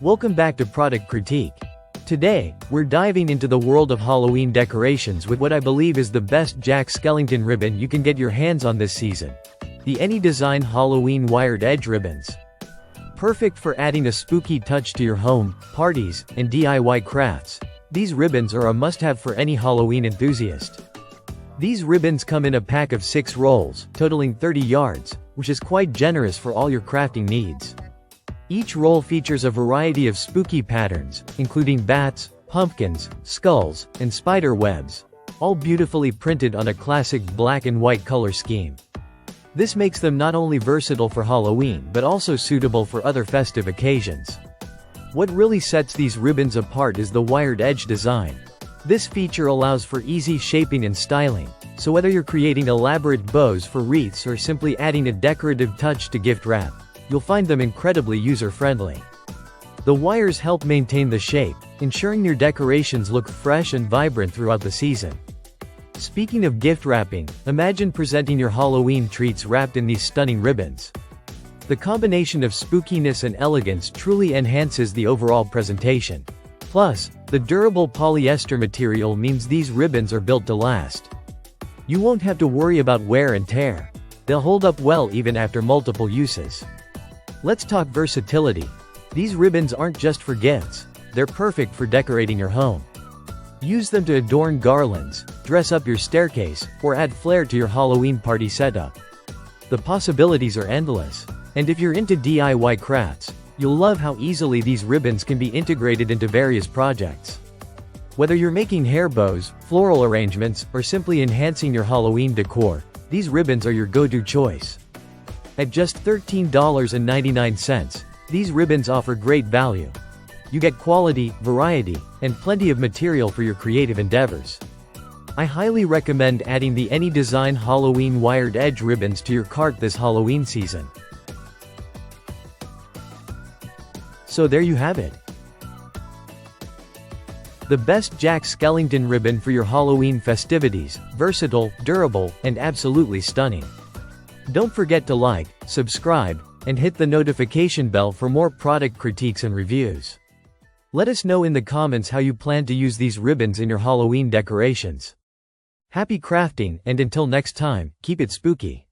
Welcome back to Product Critique. Today, we're diving into the world of Halloween decorations with what I believe is the best Jack Skellington ribbon you can get your hands on this season. The AnyDesign Halloween Wired Edge Ribbons. Perfect for adding a spooky touch to your home, parties, and DIY crafts. These ribbons are a must-have for any Halloween enthusiast. These ribbons come in a pack of 6 rolls, totaling 30 yards, which is quite generous for all your crafting needs. Each roll features a variety of spooky patterns, including bats, pumpkins, skulls, and spider webs, all beautifully printed on a classic black and white color scheme. This makes them not only versatile for Halloween but also suitable for other festive occasions. What really sets these ribbons apart is the wired edge design. This feature allows for easy shaping and styling, so whether you're creating elaborate bows for wreaths or simply adding a decorative touch to gift wrap, you'll find them incredibly user-friendly. The wires help maintain the shape, ensuring your decorations look fresh and vibrant throughout the season. Speaking of gift wrapping, imagine presenting your Halloween treats wrapped in these stunning ribbons. The combination of spookiness and elegance truly enhances the overall presentation. Plus, the durable polyester material means these ribbons are built to last. You won't have to worry about wear and tear. They'll hold up well even after multiple uses. Let's talk versatility. These ribbons aren't just for gifts, they're perfect for decorating your home. Use them to adorn garlands, dress up your staircase, or add flair to your Halloween party setup. The possibilities are endless. And if you're into DIY crafts, you'll love how easily these ribbons can be integrated into various projects. Whether you're making hair bows, floral arrangements, or simply enhancing your Halloween decor, these ribbons are your go-to choice. At just $13.99, these ribbons offer great value. You get quality, variety, and plenty of material for your creative endeavors. I highly recommend adding the AnyDesign Halloween Wired Edge ribbons to your cart this Halloween season. So there you have it. The best Jack Skellington ribbon for your Halloween festivities, versatile, durable, and absolutely stunning. Don't forget to like, subscribe, and hit the notification bell for more product critiques and reviews. Let us know in the comments how you plan to use these ribbons in your Halloween decorations. Happy crafting, and until next time, keep it spooky.